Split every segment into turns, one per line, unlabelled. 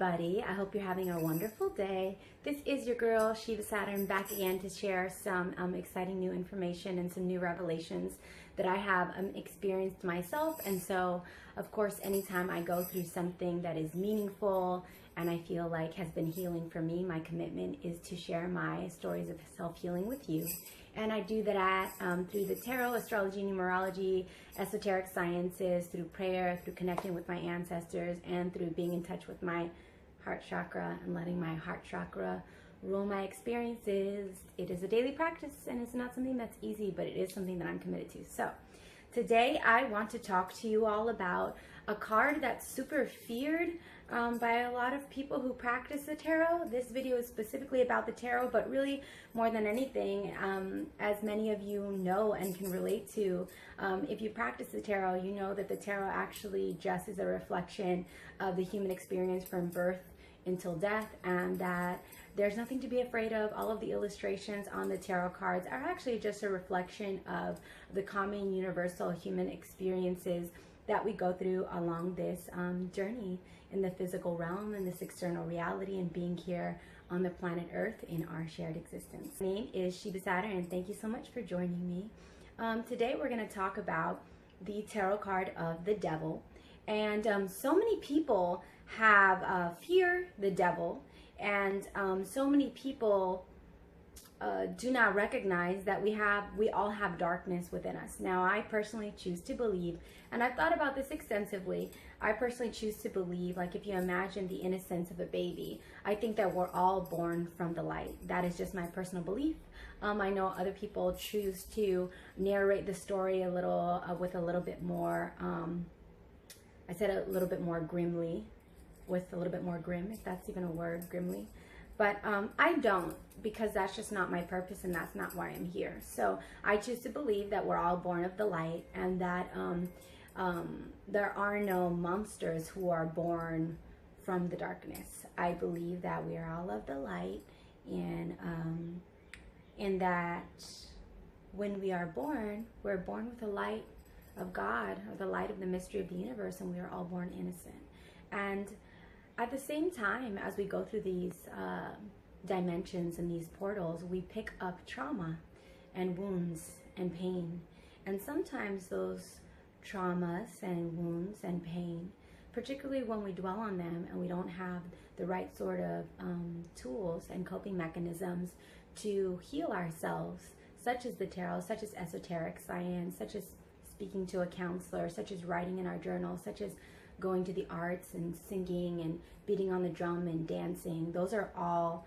everybody. I hope you're having a wonderful day. This is your girl, Shiva Saturn, back again to share some exciting new information and some new revelations that I have experienced myself. And so, of course, anytime I go through something that is meaningful and I feel like has been healing for me, my commitment is to share my stories of self-healing with you. And I do that through the tarot, astrology, numerology, esoteric sciences, through prayer, through connecting with my ancestors, and through being in touch with my heart chakra and letting my heart chakra rule my experiences. It is a daily practice, and it's not something that's easy, but it is something that I'm committed to. So today I want to talk to you all about a card that's super feared by a lot of people who practice the tarot. This video is specifically about the tarot, but really more than anything, as many of you know and can relate to, if you practice the tarot, you know that the tarot actually just is a reflection of the human experience from birth until death, and that there's nothing to be afraid of. All of the illustrations on the tarot cards are actually just a reflection of the common universal human experiences that we go through along this journey in the physical realm and this external reality and being here on the planet Earth in our shared existence. My name is Shiva Saturn, and thank you so much for joining me. Today we're going to talk about the tarot card of the devil. And so many people have fear the devil, and so many people do not recognize that we all have darkness within us. Now, I personally choose to believe, and I've thought about this extensively, I personally choose to believe, like if you imagine the innocence of a baby, I think that we're all born from the light. That is just my personal belief. I know other people choose to narrate the story a little, with a little bit more, I said a little bit more grimly, with a little bit more grim, if that's even a word, grimly. But I don't, because that's just not my purpose and that's not why I'm here. So I choose to believe that we're all born of the light, and that there are no monsters who are born from the darkness. I believe that we are all of the light, and that when we are born, we're born with the light of God, or the light of the mystery of the universe, and we are all born innocent. And at the same time, as we go through these dimensions and these portals, we pick up trauma and wounds and pain. And sometimes those traumas and wounds and pain, particularly when we dwell on them and we don't have the right sort of tools and coping mechanisms to heal ourselves, such as the tarot, such as esoteric science, such as speaking to a counselor, such as writing in our journal, such as going to the arts and singing and beating on the drum and dancing. Those are all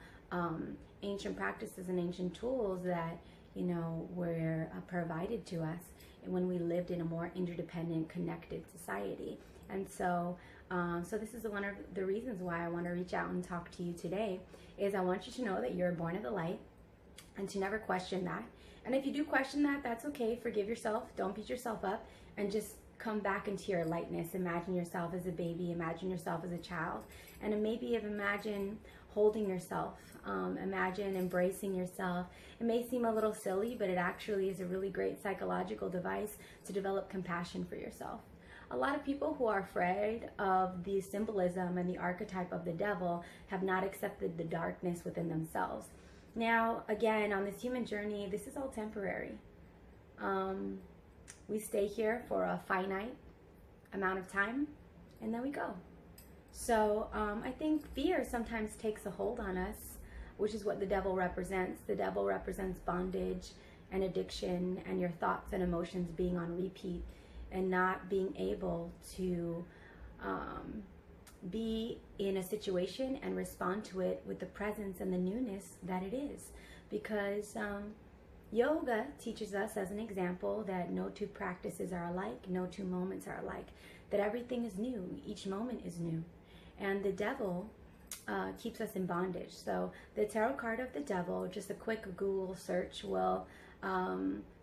ancient practices and ancient tools that, you know, were provided to us when we lived in a more interdependent, connected society. And so, so this is one of the reasons why I want to reach out and talk to you today, is I want you to know that you're born of the light and to never question that. And if you do question that, that's okay. Forgive yourself. Don't beat yourself up, and just come back into your lightness. Imagine yourself as a baby. Imagine yourself as a child. And maybe imagine holding yourself. Imagine embracing yourself. It may seem a little silly, but it actually is a really great psychological device to develop compassion for yourself. A lot of people who are afraid of the symbolism and the archetype of the devil have not accepted the darkness within themselves. Now, again, on this human journey, this is all temporary. We stay here for a finite amount of time, and then we go. So I think fear sometimes takes a hold on us, which is what the devil represents. The devil represents bondage and addiction and your thoughts and emotions being on repeat and not being able to be in a situation and respond to it with the presence and the newness that it is. Because yoga teaches us, as an example, that no two practices are alike, no two moments are alike, that everything is new, each moment is new. And the devil keeps us in bondage. So the tarot card of the devil, just a quick Google search will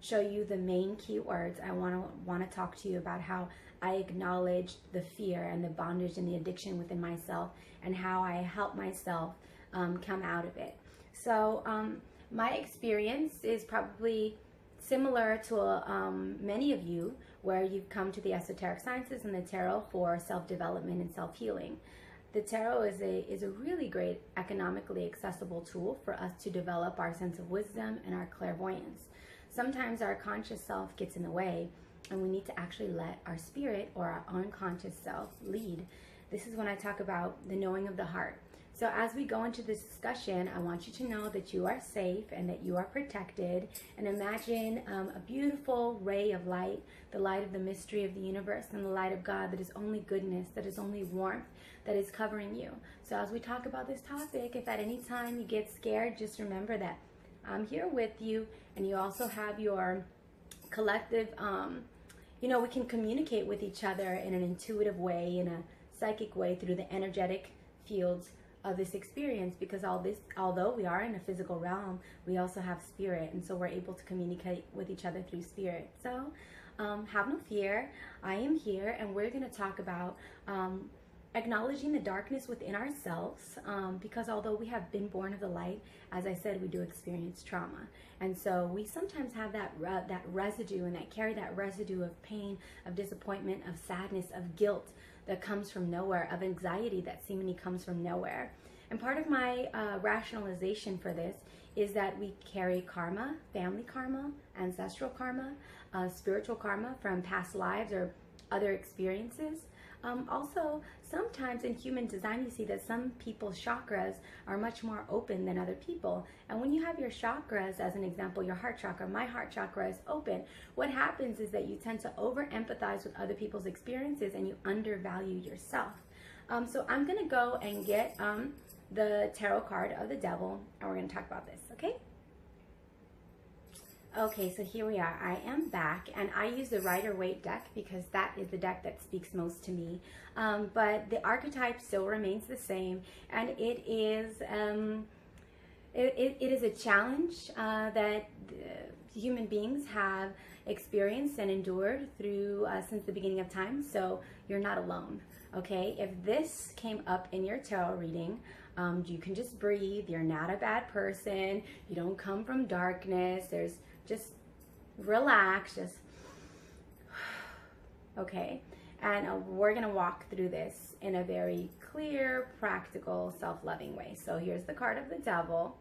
show you the main keywords. I want to talk to you about how I acknowledge the fear and the bondage and the addiction within myself, and how I help myself come out of it. So my experience is probably similar to many of you, where you've come to the esoteric sciences and the tarot for self-development and self-healing. The tarot is a really great economically accessible tool for us to develop our sense of wisdom and our clairvoyance. Sometimes our conscious self gets in the way, and we need to actually let our spirit or our unconscious self lead. This is when I talk about the knowing of the heart. So as we go into this discussion, I want you to know that you are safe and that you are protected. And imagine a beautiful ray of light, the light of the mystery of the universe and the light of God that is only goodness, that is only warmth, that is covering you. So as we talk about this topic, if at any time you get scared, just remember that I'm here with you, and you also have your collective, we can communicate with each other in an intuitive way, in a psychic way, through the energetic fields of this experience, because although we are in a physical realm, we also have spirit, and so we're able to communicate with each other through spirit. So have no fear. I am here, and we're going to talk about acknowledging the darkness within ourselves, because although we have been born of the light, as I said, we do experience trauma, and so we sometimes have that residue, and that carry that residue of pain, of disappointment, of sadness, of guilt that comes from nowhere, of anxiety that seemingly comes from nowhere. And part of my rationalization for this is that we carry karma, family karma, ancestral karma, spiritual karma from past lives or other experiences. Also, sometimes in human design, you see that some people's chakras are much more open than other people. And when you have your chakras, as an example, your heart chakra, my heart chakra is open, what happens is that you tend to over-empathize with other people's experiences and you undervalue yourself. So I'm going to go and get the tarot card of the devil, and we're going to talk about this, okay? Okay, so here we are. I am back, and I use the Rider-Waite deck because that is the deck that speaks most to me. But the archetype still remains the same, and it is it is a challenge that human beings have experienced and endured through since the beginning of time. So you're not alone. Okay, if this came up in your tarot reading, you can just breathe. You're not a bad person. You don't come from darkness. Just relax, just okay. And we're gonna walk through this in a very clear, practical, self-loving way. So here's the card of the devil.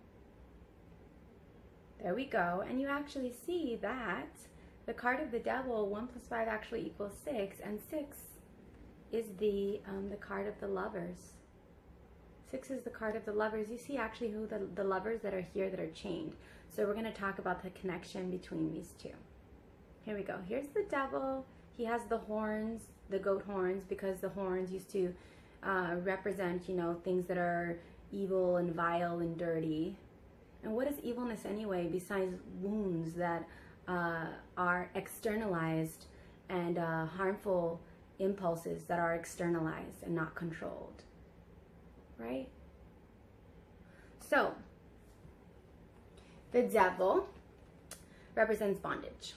There we go. And you actually see that the card of the devil, 1 + 5 actually equals 6, and 6 is the card of the lovers. 6 is the card of the lovers. You see actually who the lovers that are here that are chained. So we're going to talk about the connection between these two. Here we go. Here's the devil. He has the horns, the goat horns, because the horns used to represent, things that are evil and vile and dirty. And what is evilness anyway, besides wounds that are externalized and harmful impulses that are externalized and not controlled, right? So, the devil represents bondage.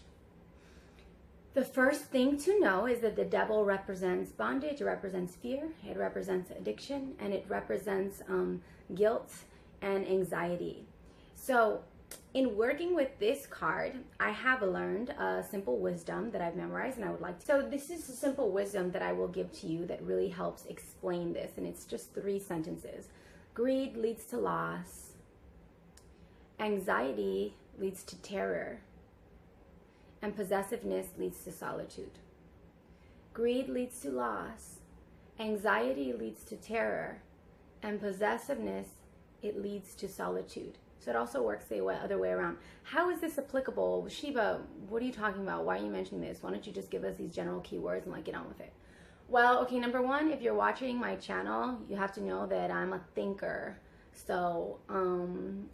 The first thing to know is that the devil represents bondage, it represents fear, it represents addiction, and it represents guilt and anxiety. So in working with this card, I have learned a simple wisdom that I've memorized, and I would like to. So this is a simple wisdom that I will give to you that really helps explain this, and it's just 3 sentences. Greed leads to loss. Anxiety leads to terror. And possessiveness leads to solitude. Greed leads to loss. Anxiety leads to terror. And possessiveness, it leads to solitude. So it also works the other way around. How is this applicable? Shiva, what are you talking about? Why are you mentioning this? Why don't you just give us these general keywords and get on with it? Well, okay, number one, if you're watching my channel, you have to know that I'm a thinker. So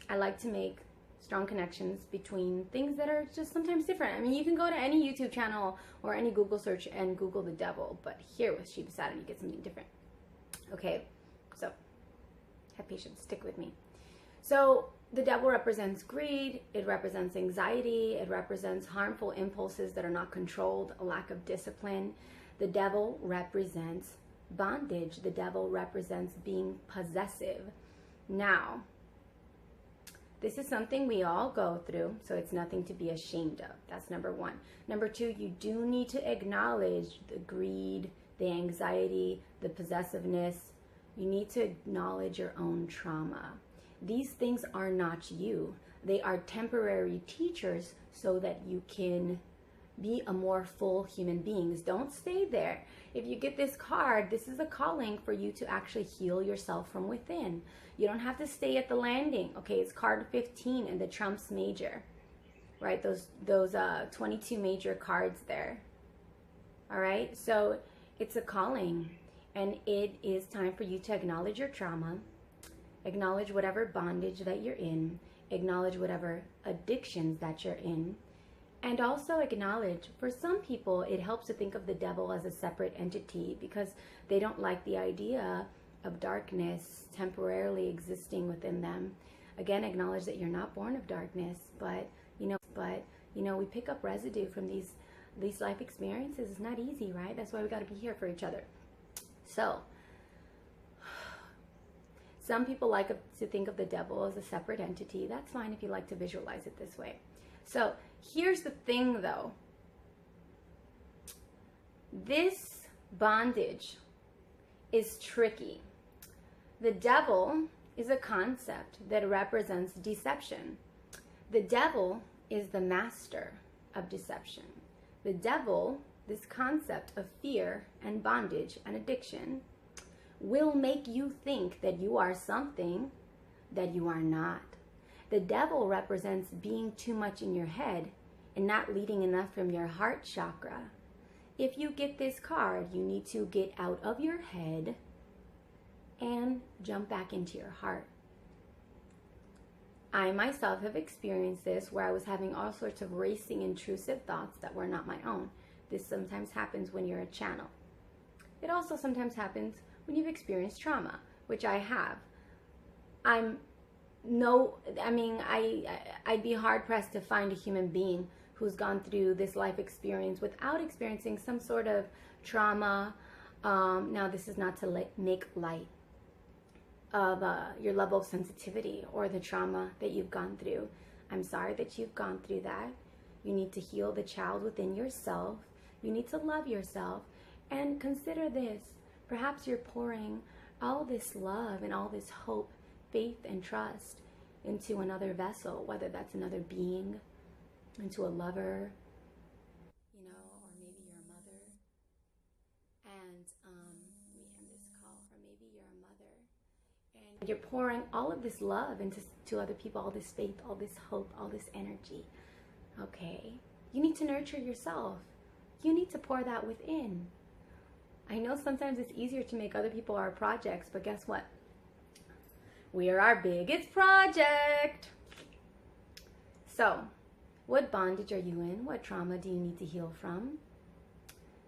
I like to make strong connections between things that are just sometimes different. I mean, you can go to any YouTube channel or any Google search and Google the devil, but here with Shiva Saturn, you get something different. Okay, so have patience, stick with me. So the devil represents greed, it represents anxiety, it represents harmful impulses that are not controlled, a lack of discipline. The devil represents bondage. The devil represents being possessive. Now, this is something we all go through, so it's nothing to be ashamed of. That's number one. Number two, you do need to acknowledge the greed, the anxiety, the possessiveness, You need to acknowledge your own trauma. These things are not you. They are temporary teachers so that you can be a more full human being. Don't stay there. If you get this card, this is a calling for you to actually heal yourself from within. You don't have to stay at the landing. Okay, it's card 15 in the Trumps major, right? Those 22 major cards there. All right, so it's a calling, and it is time for you to acknowledge your trauma, acknowledge whatever bondage that you're in, acknowledge whatever addictions that you're in, and also acknowledge, for some people, it helps to think of the devil as a separate entity because they don't like the idea of darkness temporarily existing within them. Again, acknowledge that you're not born of darkness, but we pick up residue from these life experiences. It's not easy, right? That's why we got to be here for each other. So, some people like to think of the devil as a separate entity. That's fine if you like to visualize it this way. So, here's the thing though. This bondage is tricky. The devil is a concept that represents deception. The devil is the master of deception. The devil, this concept of fear and bondage and addiction, will make you think that you are something that you are not. The devil represents being too much in your head and not leading enough from your heart chakra. If you get this card, you need to get out of your head and jump back into your heart. I myself have experienced this where I was having all sorts of racing, intrusive thoughts that were not my own. This sometimes happens when you're a channel. It also sometimes happens when you've experienced trauma, which I have. I'd be hard pressed to find a human being who's gone through this life experience without experiencing some sort of trauma. Now, this is not to make light of your level of sensitivity or the trauma that you've gone through. I'm sorry that you've gone through that. You need to heal the child within yourself. You need to love yourself. And consider this. Perhaps you're pouring all this love and all this hope, faith, and trust into another vessel, whether that's another being, into a lover, or maybe your mother. And let me end this call. Or maybe you're a mother. And you're pouring all of this love into other people, all this faith, all this hope, all this energy. Okay? You need to nurture yourself. You need to pour that within. I know sometimes it's easier to make other people our projects, but guess what? We are our biggest project. So, what bondage are you in? What trauma do you need to heal from?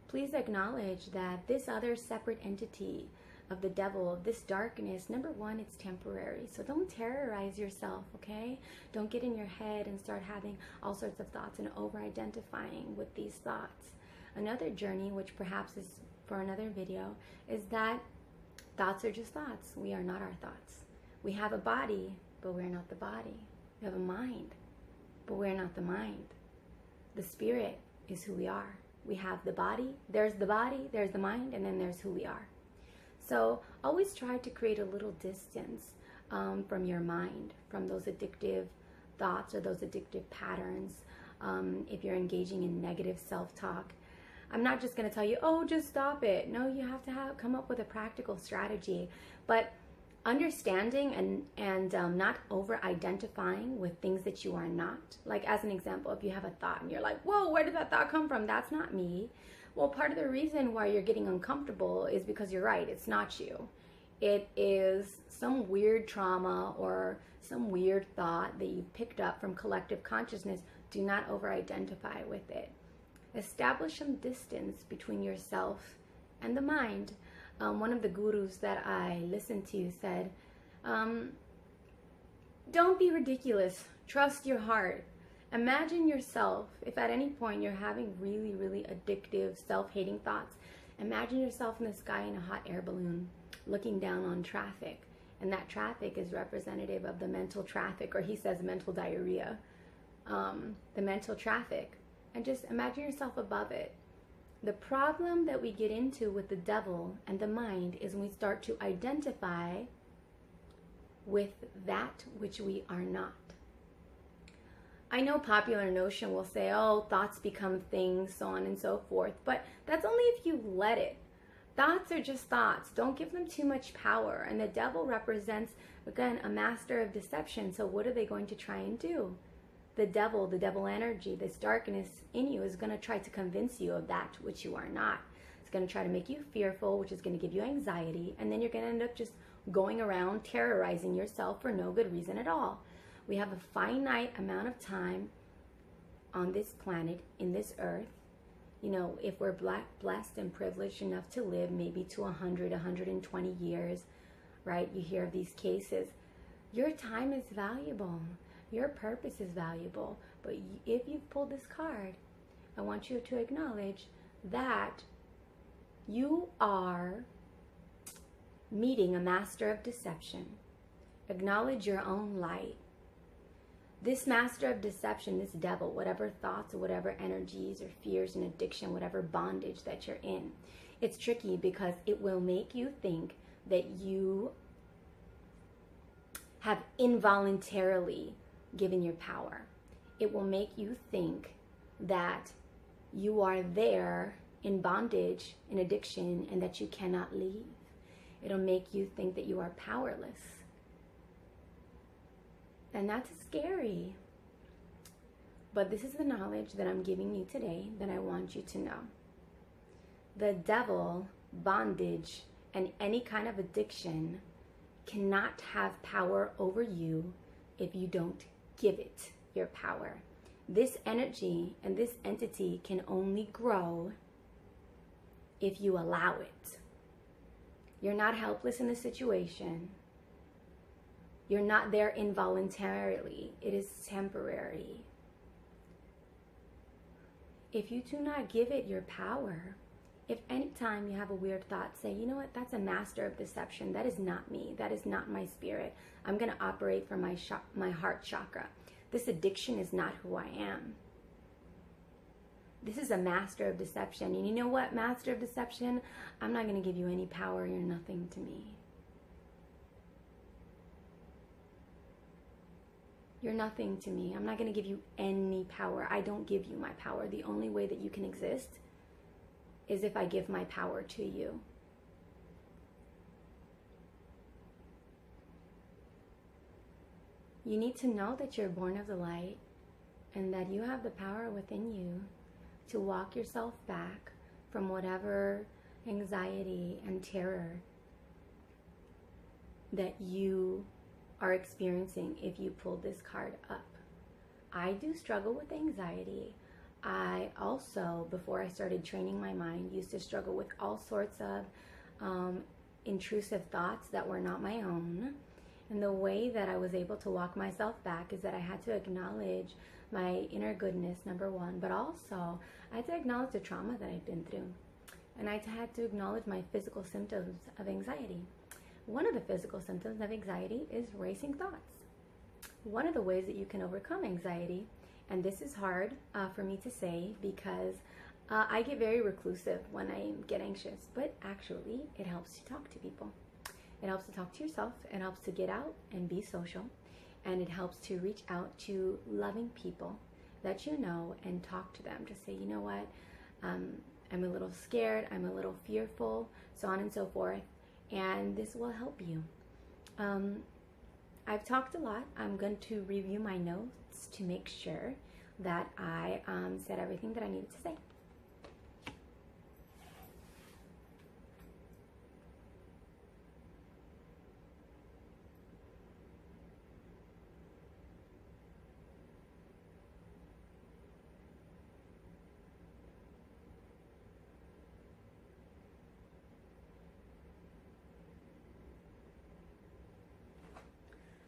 Please acknowledge that this other separate entity of the devil, of this darkness, number one, it's temporary. So don't terrorize yourself, okay? Don't get in your head and start having all sorts of thoughts and over-identifying with these thoughts. Another journey, which perhaps is for another video, is that thoughts are just thoughts. We are not our thoughts. We have a body, but we're not the body. We have a mind, but we're not the mind. The spirit is who we are. We have the body, there's the mind, and then there's who we are. So always try to create a little distance from your mind, from those addictive thoughts or those addictive patterns. If you're engaging in negative self-talk, I'm not just going to tell you, oh, just stop it. No, you have to come up with a practical strategy. But understanding and not over-identifying with things that you are not. Like, as an example, if you have a thought and you're like, whoa, where did that thought come from? That's not me. Well, part of the reason why you're getting uncomfortable is because you're right. It's not you. It is some weird trauma or some weird thought that you picked up from collective consciousness. Do not over-identify with it. Establish some distance between yourself and the mind. One of the gurus that I listened to said, don't be ridiculous. Trust your heart. Imagine yourself, if at any point you're having really, really addictive, self-hating thoughts, imagine yourself in the sky in a hot air balloon looking down on traffic. And that traffic is representative of the mental traffic, or he says mental diarrhea, the mental traffic. And just imagine yourself above it. The problem that we get into with the devil and the mind is when we start to identify with that which we are not. I know popular notion will say, oh, thoughts become things, so on and so forth, but that's only if you let it. Thoughts are just thoughts. Don't give them too much power. And the devil represents, again, a master of deception. So what are they going to try and do? The devil energy, this darkness in you is going to try to convince you of that which you are not. It's going to try to make you fearful, which is going to give you anxiety. And then you're going to end up just going around terrorizing yourself for no good reason at all. We have a finite amount of time on this planet, in this earth. You know, if we're blessed and privileged enough to live maybe to 100, 120 years, right? You hear of these cases. Your time is valuable. Your purpose is valuable. But if you've pulled this card, I want you to acknowledge that you are meeting a master of deception. Acknowledge your own light. This master of deception, this devil, whatever thoughts or whatever energies or fears and addiction, whatever bondage that you're in, it's tricky because it will make you think that you have involuntarily given your power. It will make you think that you are there in bondage, in addiction, and that you cannot leave. It'll make you think that you are powerless. And that's scary. But this is the knowledge that I'm giving you today that I want you to know. The devil, bondage, and any kind of addiction cannot have power over you if you don't give it your power. This energy and this entity can only grow if you allow it. You're not helpless in the situation. You're not there involuntarily. It is temporary. If you do not give it your power, if anytime you have a weird thought, say, you know what, that's a master of deception. That is not me. That is not my spirit. I'm going to operate from my heart chakra. This addiction is not who I am. This is a master of deception. And you know what, master of deception? I'm not going to give you any power. You're nothing to me. You're nothing to me. I'm not going to give you any power. I don't give you my power. The only way that you can exist is if I give my power to you. You need to know that you're born of the light and that you have the power within you to walk yourself back from whatever anxiety and terror that you are experiencing if you pull this card up. I do struggle with anxiety. I also, before I started training my mind, used to struggle with all sorts of intrusive thoughts that were not my own. And the way that I was able to walk myself back is that I had to acknowledge my inner goodness, number one, but also I had to acknowledge the trauma that I'd been through. And I had to acknowledge my physical symptoms of anxiety. One of the physical symptoms of anxiety is racing thoughts. One of the ways that you can overcome anxiety, and this is hard for me to say because I get very reclusive when I get anxious, but actually it helps to talk to people. It helps to talk to yourself. It helps to get out and be social. And it helps to reach out to loving people that you know and talk to them. Just say, you know what, I'm a little scared, I'm a little fearful, so on and so forth. And this will help you. I've talked a lot. I'm going to review my notes to make sure that I said everything that I needed to say.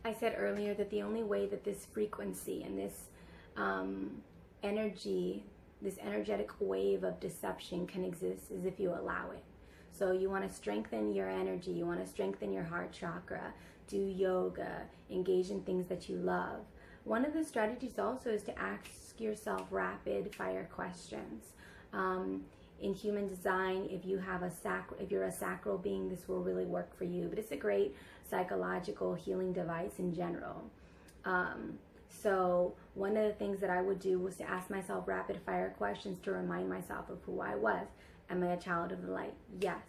I said earlier that the only way that this frequency and this energy, this energetic wave of deception can exist is if you allow it. So you want to strengthen your energy, you want to strengthen your heart chakra, do yoga, engage in things that you love. One of the strategies also is to ask yourself rapid fire questions. in human design, if you're a sacral being, this will really work for you. But it's a great psychological healing device in general. So one of the things that I would do was to ask myself rapid fire questions to remind myself of who I was. Am I a child of the light? Yes.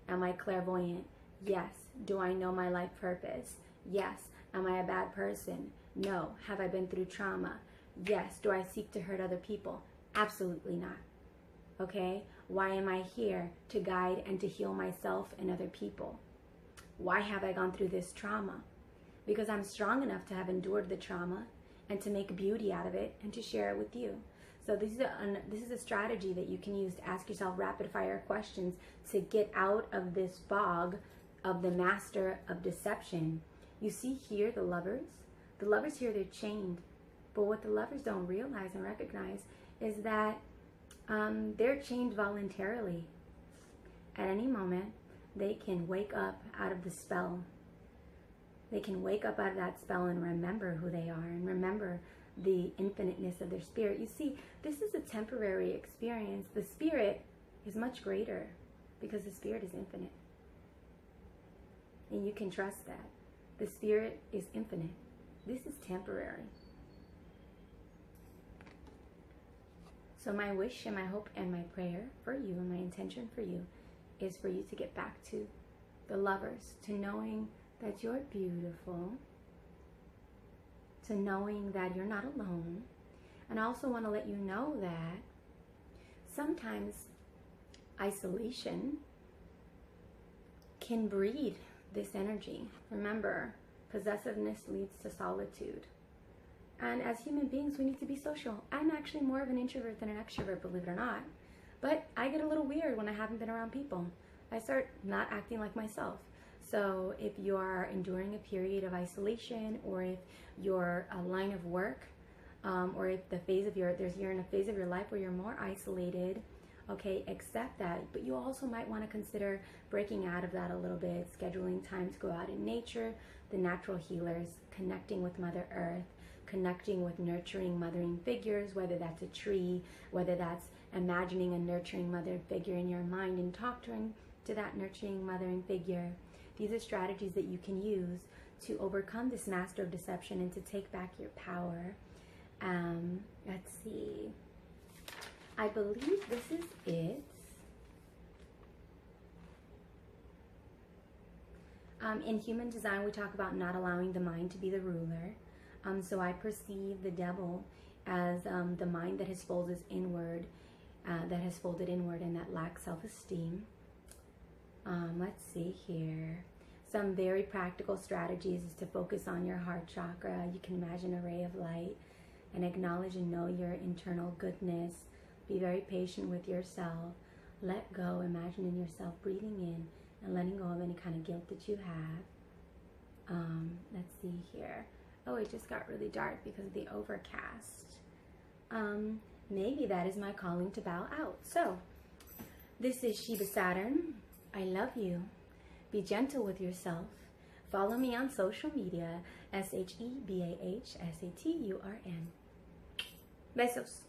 Am I clairvoyant? Yes. Do I know my life purpose? Yes. Am I a bad person? No. Have I been through trauma? Yes. Do I seek to hurt other people? Absolutely not. Okay? Why am I here? To guide and to heal myself and other people. Why have I gone through this trauma? Because I'm strong enough to have endured the trauma and to make beauty out of it and to share it with you. So this is a strategy that you can use to ask yourself rapid fire questions to get out of this fog of the master of deception. You see here the lovers. The lovers here, they're chained. But what the lovers don't realize and recognize is that they're chained voluntarily. At any moment, they can wake up out of the spell. They can wake up out of that spell and remember who they are and remember the infiniteness of their spirit. You see, this is a temporary experience. The spirit is much greater because the spirit is infinite. And you can trust that. The spirit is infinite. This is temporary. So my wish and my hope and my prayer for you and my intention for you is for you to get back to the lovers, to knowing that you're beautiful, to knowing that you're not alone. And I also want to let you know that sometimes isolation can breed this energy. Remember, possessiveness leads to solitude. And as human beings, we need to be social. I'm actually more of an introvert than an extrovert, believe it or not. But I get a little weird when I haven't been around people. I start not acting like myself. So if you're enduring a period of isolation, or if you're a line of work, or if you're in a phase of your life where you're more isolated, okay, accept that. But you also might want to consider breaking out of that a little bit, scheduling time to go out in nature, the natural healers, connecting with Mother Earth, connecting with nurturing mothering figures, whether that's a tree, whether that's imagining a nurturing mother figure in your mind and talking to that nurturing mothering figure. These are strategies that you can use to overcome this master of deception and to take back your power. Let's see. I believe this is it. In human design, we talk about not allowing the mind to be the ruler. So I perceive the devil as the mind that has folded inward, and that lacks self-esteem. Let's see here. Some very practical strategies is to focus on your heart chakra. You can imagine a ray of light and acknowledge and know your internal goodness. Be very patient with yourself. Let go, imagining yourself breathing in and letting go of any kind of guilt that you have. Let's see here. Oh, it just got really dark because of the overcast. Maybe that is my calling to bow out. So, this is Sheba Saturn. I love you. Be gentle with yourself. Follow me on social media, SHEBAHSATURN. Besos.